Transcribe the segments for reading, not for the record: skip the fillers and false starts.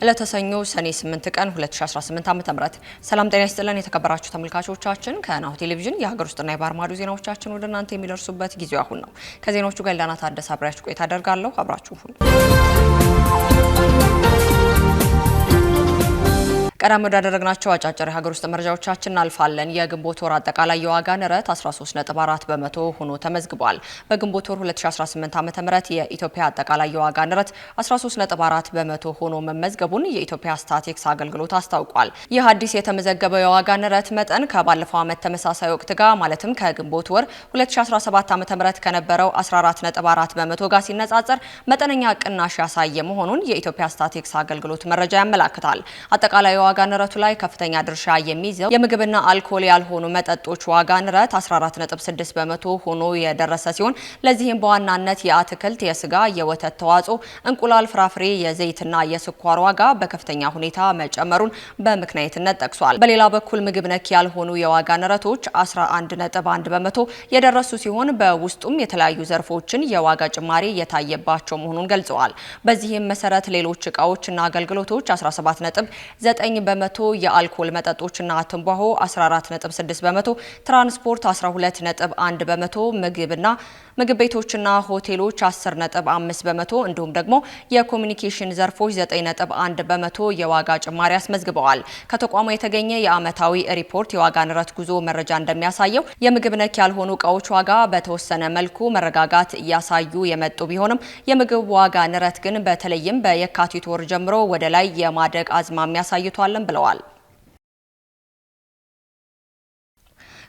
ለተሰኞ ሰኔ 8 ቀን 2018 ዓ.ም ሰላም ጤና ይስጥልን የተከበራችሁ ተመልካቾቻችን ከናሁ ቴሌቪዥን የሀገር ውስጥና የባህር ማዶ ዜናዎቻችን ወደ እናንተ የሚደርሱበት ጊዜው አሁን ነው። ከዜናዎቹ ጋር ላና ታደሰ አብራችሁ ቆይታ አደርጋለሁ። አብራችሁ ሁኑ። ቀደም ወዳደረግናቸው አጫጭር የሀገር ውስጥ መረጃዎቻችን እናልፋለን። የግንቦት ወር አጠቃላይ የዋጋ ንረት 13.4 በመቶ ሆኖ ተመዝግቧል። በግንቦት ወር 2018 ዓ.ም የኢትዮጵያ አጠቃላይ የዋጋ ንረት 13.4 በመቶ ሆኖ መመዝገቡን የኢትዮጵያ ስታቲስቲክስ አገልግሎት አስታውቋል። ይህ አዲስ የተመዘገበው የዋጋ ንረት መጠን ከባለፈው ዓመት ተመሳሳይ ወቅት ጋር ማለትም ከግንቦት ወር 2017 ዓ.ም ከነበረው 14.4 በመቶ ጋር ሲነጻጸር መጠነኛ ቅናሽ ያሳየ መሆኑን የኢትዮጵያ ስታቲስቲክስ አገልግሎት መረጃ ያመለክታል። አጠቃላይ ዋጋ ንረቱ ላይ ከፍተኛ ድርሻ የሚይዘው የምግብና አልኮል ያልሆኑ መጠጦች ዋጋ ንረት 14.6 በመቶ ሆኖ የደረሰ ሲሆን ለዚህም በዋናነት የአትክልት፣ የስጋ፣ የወተት ተዋጽኦ፣ እንቁላል፣ ፍራፍሬ፣ የዘይትና የስኳር ዋጋ በከፍተኛ ሁኔታ መጨመሩን በምክንያትነት ጠቅሷል። በሌላ በኩል ምግብ ነክ ያልሆኑ የዋጋ ንረቶች 11.1 በመቶ የደረሱ ሲሆን በውስጡም የተለያዩ ዘርፎችን የዋጋ ጭማሪ የታየባቸው መሆኑን ገልጸዋል። በዚህም መሰረት ሌሎች እቃዎችና አገልግሎቶች 17.9 በመቶ፣ የአልኮል መጠጦችና ትንባሆ 14.6 በመቶ፣ ትራንስፖርት 12.1 በመቶ፣ ምግብ ቤቶችና ሆቴሎች 10.5 በመቶ እንዲሁም ደግሞ የኮሙኒኬሽን ዘርፎች 9.1 በመቶ የዋጋ ጭማሪ አስመዝግበዋል። ከተቋሙ የተገኘ የዓመታዊ ሪፖርት የዋጋ ንረት ጉዞ መረጃ እንደሚያሳየው የምግብ ነክ ያልሆኑ እቃዎች ዋጋ በተወሰነ መልኩ መረጋጋት እያሳዩ የመጡ ቢሆንም የምግብ ዋጋ ንረት ግን በተለይም በየካቲት ወር ጀምሮ ወደ ላይ የማደግ አዝማሚያ አሳይቷል ብለዋል።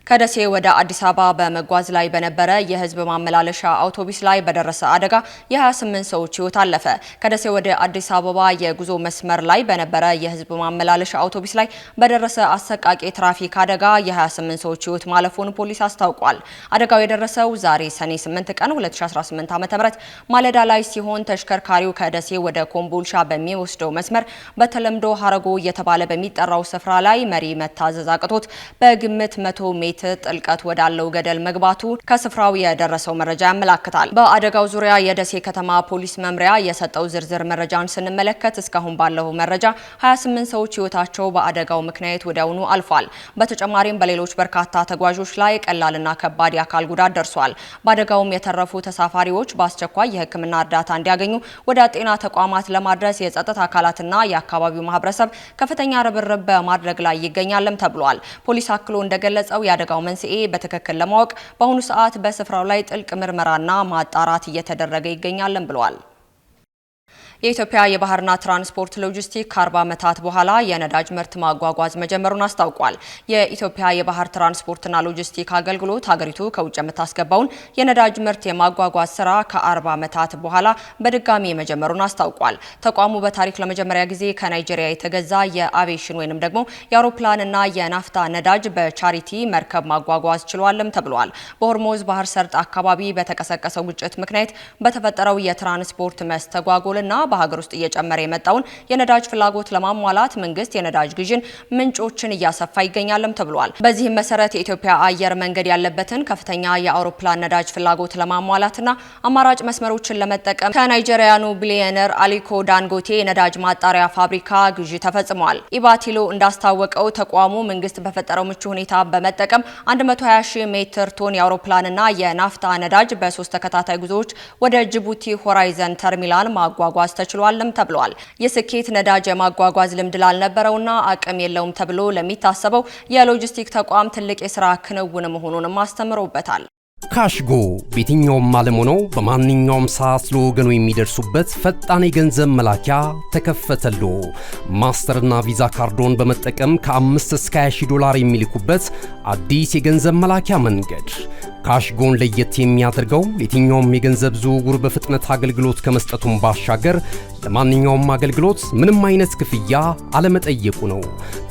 ከደሴ ወደ አዲስ አበባ በመጓዝ ላይ በነበረ የህዝብ ማመላለሻ አውቶቡስ ላይ በደረሰ አደጋ የ28 ሰዎች ህይወት አለፈ። ከደሴ ወደ አዲስ አበባ የጉዞ መስመር ላይ በነበረ የህዝብ ማመላለሻ አውቶቡስ ላይ በደረሰ አሰቃቂ ትራፊክ አደጋ የ28 ሰዎች ህይወት ማለፉን ፖሊስ አስታውቋል። አደጋው የደረሰው ዛሬ ሰኔ 8 ቀን 2018 ዓ.ም ማለዳ ላይ ሲሆን ተሽከርካሪው ከደሴ ወደ ኮምቦልቻ በሚወስደው መስመር በተለምዶ ሀረጎ እየተባለ በሚጠራው ስፍራ ላይ መሪ መታዘዝ አቅቶት በግምት 100 ሜትር ጥልቀት ወዳለው ገደል መግባቱ ከስፍራው የደረሰው መረጃ ያመለክታል። በአደጋው ዙሪያ የደሴ ከተማ ፖሊስ መምሪያ የሰጠው ዝርዝር መረጃን ስንመለከት እስካሁን ባለው መረጃ 28 ሰዎች ህይወታቸው በአደጋው ምክንያት ወዲያውኑ አልፏል። በተጨማሪም በሌሎች በርካታ ተጓዦች ላይ ቀላልና ከባድ የአካል ጉዳት ደርሷል። በአደጋውም የተረፉ ተሳፋሪዎች በአስቸኳይ የሕክምና እርዳታ እንዲያገኙ ወደ ጤና ተቋማት ለማድረስ የጸጥታ አካላትና የአካባቢው ማህበረሰብ ከፍተኛ ርብርብ በማድረግ ላይ ይገኛልም ተብሏል። ፖሊስ አክሎ እንደገለጸው የአደጋው መንስኤ በትክክል ለማወቅ በአሁኑ ሰዓት በስፍራው ላይ ጥልቅ ምርመራና ማጣራት እየተደረገ ይገኛልም ብለዋል። የኢትዮጵያ የባህርና ትራንስፖርት ሎጂስቲክ ከ40 ዓመታት በኋላ የነዳጅ ምርት ማጓጓዝ መጀመሩን አስታውቋል። የኢትዮጵያ የባህር ትራንስፖርትና ሎጂስቲክ አገልግሎት ሀገሪቱ ከውጭ የምታስገባውን የነዳጅ ምርት የማጓጓዝ ስራ ከ40 ዓመታት በኋላ በድጋሚ መጀመሩን አስታውቋል። ተቋሙ በታሪክ ለመጀመሪያ ጊዜ ከናይጄሪያ የተገዛ የአቪዬሽን ወይንም ደግሞ የአውሮፕላንና የናፍታ ነዳጅ በቻሪቲ መርከብ ማጓጓዝ ችሏልም ተብሏል። በሆርሙዝ ባህር ሰርጥ አካባቢ በተቀሰቀሰው ግጭት ምክንያት በተፈጠረው የትራንስፖርት መስተጓጎልና በሀገር ውስጥ እየጨመረ የመጣውን የነዳጅ ፍላጎት ለማሟላት መንግስት የነዳጅ ግዥን ምንጮችን እያሰፋ ይገኛልም ተብሏል። በዚህም መሰረት የኢትዮጵያ አየር መንገድ ያለበትን ከፍተኛ የአውሮፕላን ነዳጅ ፍላጎት ለማሟላትና አማራጭ መስመሮችን ለመጠቀም ከናይጄሪያኑ ቢሊዮነር አሊኮ ዳንጎቴ የነዳጅ ማጣሪያ ፋብሪካ ግዢ ተፈጽሟል። ኢባቲሎ እንዳስታወቀው ተቋሙ መንግስት በፈጠረው ምቹ ሁኔታ በመጠቀም 120,000 ሜትር ቶን የአውሮፕላንና የናፍታ ነዳጅ በ3 ተከታታይ ጉዞዎች ወደ ጅቡቲ ሆራይዘን ተርሚናል ማጓጓዝ ተችሏልም ተብሏል። የስኬት ነዳጅ የማጓጓዝ ልምድ ላልነበረውና አቅም የለውም ተብሎ ለሚታሰበው የሎጂስቲክ ተቋም ትልቅ የስራ ክንውን መሆኑንም አስተምሮበታል። ካሽጎ በየትኛውም ዓለም ሆነው በማንኛውም ሰዓት ለወገኑ የሚደርሱበት ፈጣን የገንዘብ መላኪያ ተከፈተሎ። ማስተርና ቪዛ ካርዶን በመጠቀም ከ5 እስከ 20 ዶላር የሚልኩበት አዲስ የገንዘብ መላኪያ መንገድ። ካሽጎን ለየት የሚያደርገው የትኛውም የገንዘብ ዝውውር በፍጥነት አገልግሎት ከመስጠቱም ባሻገር ለማንኛውም አገልግሎት ምንም አይነት ክፍያ አለመጠየቁ ነው።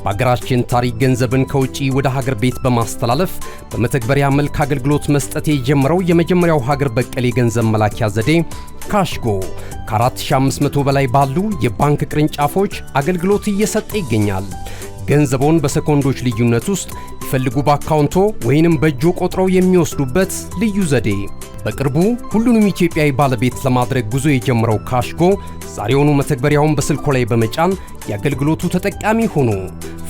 በሀገራችን ታሪክ ገንዘብን ከውጪ ወደ ሀገር ቤት በማስተላለፍ በመተግበሪያ መልክ አገልግሎት መስጠት የጀመረው የመጀመሪያው ሀገር በቀል የገንዘብ መላኪያ ዘዴ ካሽጎ ከ4500 በላይ ባሉ የባንክ ቅርንጫፎች አገልግሎት እየሰጠ ይገኛል። ገንዘቦን በሰኮንዶች ልዩነት ውስጥ ይፈልጉ በአካውንቶ ወይንም በእጆ ቆጥረው የሚወስዱበት ልዩ ዘዴ በቅርቡ ሁሉንም ኢትዮጵያዊ ባለቤት ለማድረግ ጉዞ የጀመረው ካሽጎ ዛሬውኑ መተግበሪያውን በስልኮ ላይ በመጫን የአገልግሎቱ ተጠቃሚ ሆኑ።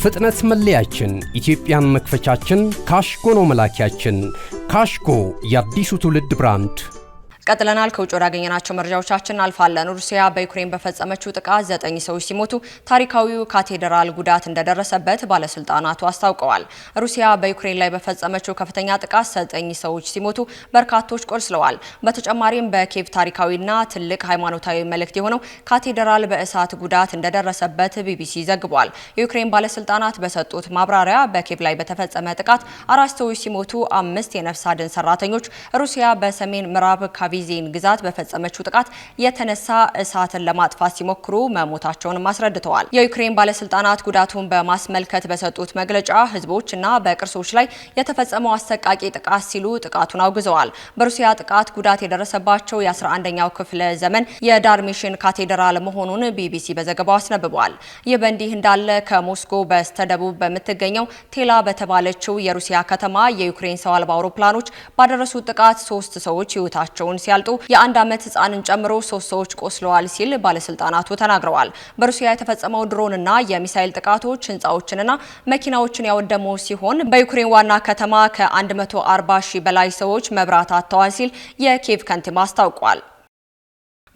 ፍጥነት መለያችን፣ ኢትዮጵያን መክፈቻችን፣ ካሽጎ ነው መላኪያችን። ካሽጎ የአዲሱ ትውልድ ብራንድ። ቀጥለናል። ከውጭ ወዳገኘናቸው መረጃዎቻችን አልፋለን። ሩሲያ በዩክሬን በፈጸመችው ጥቃት 9 ሰዎች ሲሞቱ ታሪካዊው ካቴድራል ጉዳት እንደደረሰበት ባለስልጣናቱ አስታውቀዋል። ሩሲያ በዩክሬን ላይ በፈጸመችው ከፍተኛ ጥቃት 9 ሰዎች ሲሞቱ በርካቶች ቆስለዋል። በተጨማሪም በኬቭ ታሪካዊና ትልቅ ሃይማኖታዊ መልእክት የሆነው ካቴድራል በእሳት ጉዳት እንደደረሰበት ቢቢሲ ዘግቧል። የዩክሬን ባለስልጣናት በሰጡት ማብራሪያ በኬቭ ላይ በተፈጸመ ጥቃት 4 ሰዎች ሲሞቱ 5 የነፍስ አድን ሰራተኞች ሩሲያ በሰሜን ምዕራብ ዜን ግዛት በፈጸመችው ጥቃት የተነሳ እሳትን ለማጥፋት ሲሞክሩ መሞታቸውን አስረድተዋል። የዩክሬን ባለስልጣናት ጉዳቱን በማስመልከት በሰጡት መግለጫ ህዝቦችና በቅርሶች ላይ የተፈጸመው አሰቃቂ ጥቃት ሲሉ ጥቃቱን አውግዘዋል። በሩሲያ ጥቃት ጉዳት የደረሰባቸው የ11ኛው ክፍለ ዘመን የዳርሜሽን ካቴድራል መሆኑን ቢቢሲ በዘገባው አስነብቧል። ይህ በእንዲህ እንዳለ ከሞስኮ በስተደቡብ በምትገኘው ቴላ በተባለችው የሩሲያ ከተማ የዩክሬን ሰው አልባ አውሮፕላኖች ባደረሱት ጥቃት 3 ሰዎች ህይወታቸውን ሲያልጡ የ1 ዓመት ህፃንን ጨምሮ 3 ሰዎች ቆስለዋል ሲል ባለስልጣናቱ ተናግረዋል። በሩሲያ የተፈጸመው ድሮንና የሚሳኤል ጥቃቶች ህንፃዎችንና መኪናዎችን ያወደሙ ሲሆን በዩክሬን ዋና ከተማ ከ140 ሺህ በላይ ሰዎች መብራት አጥተዋል ሲል የኪየቭ ከንቲባ አስታውቋል።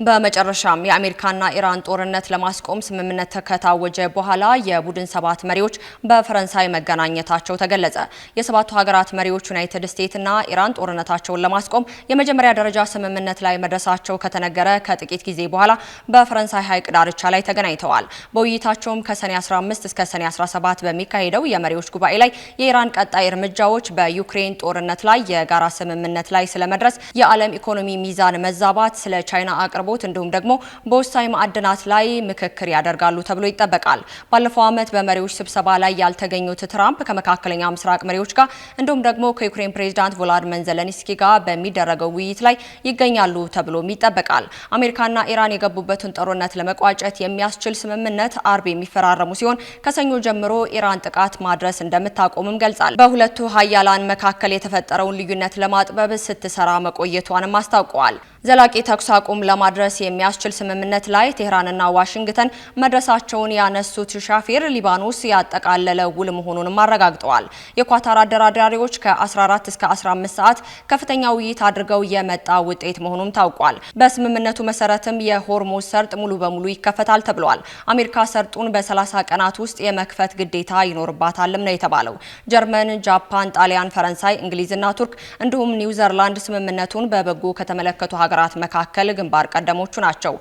በመጨረሻም የአሜሪካና ኢራን ጦርነት ለማስቆም ስምምነት ከታወጀ በኋላ የቡድን 7 መሪዎች በፈረንሳይ መገናኘታቸው ተገለጸ። የሰባቱ ሀገራት መሪዎች ዩናይትድ ስቴትስና ኢራን ጦርነታቸውን ለማስቆም የመጀመሪያ ደረጃ ስምምነት ላይ መድረሳቸው ከተነገረ ከጥቂት ጊዜ በኋላ በፈረንሳይ ሐይቅ ዳርቻ ላይ ተገናኝተዋል። በውይይታቸውም ከሰኔ 15 እስከ ሰኔ 17 በሚካሄደው የመሪዎች ጉባኤ ላይ የኢራን ቀጣይ እርምጃዎች፣ በዩክሬን ጦርነት ላይ የጋራ ስምምነት ላይ ስለመድረስ፣ የዓለም ኢኮኖሚ ሚዛን መዛባት፣ ስለ ቻይና አቅርቦት እንዲሁም ደግሞ በወሳኝ ማዕድናት ላይ ምክክር ያደርጋሉ ተብሎ ይጠበቃል። ባለፈው ዓመት በመሪዎች ስብሰባ ላይ ያልተገኙት ትራምፕ ከመካከለኛ ምስራቅ መሪዎች ጋር እንዲሁም ደግሞ ከዩክሬን ፕሬዝዳንት ቮሎዲሚር ዜሌንስኪ ጋር በሚደረገው ውይይት ላይ ይገኛሉ ተብሎም ይጠበቃል። አሜሪካና ኢራን የገቡበትን ጦርነት ለመቋጨት የሚያስችል ስምምነት አርብ የሚፈራረሙ ሲሆን ከሰኞ ጀምሮ ኢራን ጥቃት ማድረስ እንደምታቆምም ገልጻል። በሁለቱ ሀያላን መካከል የተፈጠረውን ልዩነት ለማጥበብ ስትሰራ መቆየቷንም አስታውቀዋል። ዘላቂ ተኩስ አቁም ለማድረስ የሚያስችል ስምምነት ላይ ቴህራንና ዋሽንግተን መድረሳቸውን ያነሱት ሻፊር ሊባኖስ ያጠቃለለ ውል መሆኑንም አረጋግጠዋል። የኳታር አደራዳሪዎች ከ14 እስከ 15 ሰዓት ከፍተኛ ውይይት አድርገው የመጣ ውጤት መሆኑም ታውቋል። በስምምነቱ መሰረትም የሆርሙዝ ሰርጥ ሙሉ በሙሉ ይከፈታል ተብሏል። አሜሪካ ሰርጡን በ30 ቀናት ውስጥ የመክፈት ግዴታ ይኖርባታልም ነው የተባለው። ጀርመን፣ ጃፓን፣ ጣሊያን፣ ፈረንሳይ፣ እንግሊዝና ቱርክ እንዲሁም ኒውዚላንድ ስምምነቱን በበጎ ከተመለከቱ ሀገራት መካከል ግንባር ቀደሞቹ ናቸው።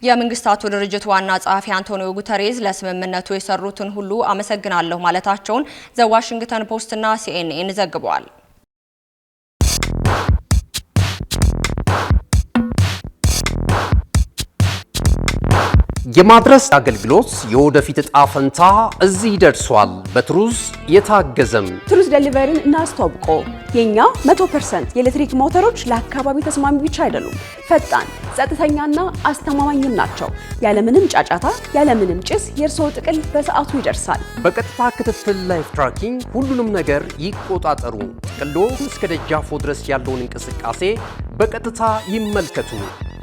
የመንግስታቱ ድርጅት ዋና ጸሐፊ አንቶኒዮ ጉተሬዝ ለስምምነቱ የሰሩትን ሁሉ አመሰግናለሁ ማለታቸውን ዘ ዋሽንግተን ፖስትና ሲኤንኤን ዘግበዋል። የማድረስ አገልግሎት የወደፊት ዕጣ ፈንታ እዚህ ደርሷል። በትሩዝ የታገዘም ትሩዝ ዴሊቨሪን እናስተዋውቆ። የኛ 100% የኤሌክትሪክ ሞተሮች ለአካባቢ ተስማሚ ብቻ አይደሉም፣ ፈጣን፣ ጸጥተኛና አስተማማኝም ናቸው። ያለምንም ጫጫታ፣ ያለምንም ጭስ የእርስዎ ጥቅል በሰዓቱ ይደርሳል። በቀጥታ ክትትል ላይፍ ትራኪንግ ሁሉንም ነገር ይቆጣጠሩ። ጥቅሎ እስከ ደጃፎ ድረስ ያለውን እንቅስቃሴ በቀጥታ ይመልከቱ።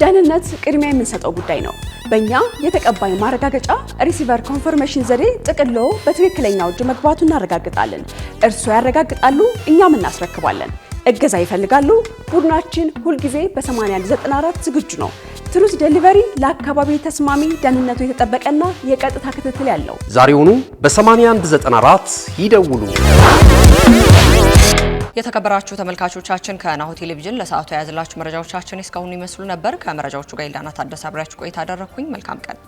ደህንነት ቅድሚያ የምንሰጠው ጉዳይ ነው። በእኛ የተቀባይ ማረጋገጫ ሪሲቨር ኮንፈርሜሽን ዘዴ ጥቅሎ በትክክለኛው እጅ መግባቱ እናረጋግጣለን። እርስዎ ያረጋግጣሉ፣ እኛም እናስረክባለን። እገዛ ይፈልጋሉ? ቡድናችን ሁልጊዜ በ8194 ዝግጁ ነው። ትሩዝ ዴሊቨሪ ለአካባቢ ተስማሚ፣ ደህንነቱ የተጠበቀና የቀጥታ ክትትል ያለው። ዛሬውኑ በ8194 ይደውሉ። የተከበራችሁ ተመልካቾቻችን ከናሁ ቴሌቪዥን ለሰዓቱ የያዝላችሁ መረጃዎቻችን እስካሁን ይመስሉ ነበር። ከመረጃዎቹ ጋር ኢልዳና ታደሰ አብራችሁ ቆይታ አደረኩኝ። መልካም ቀን።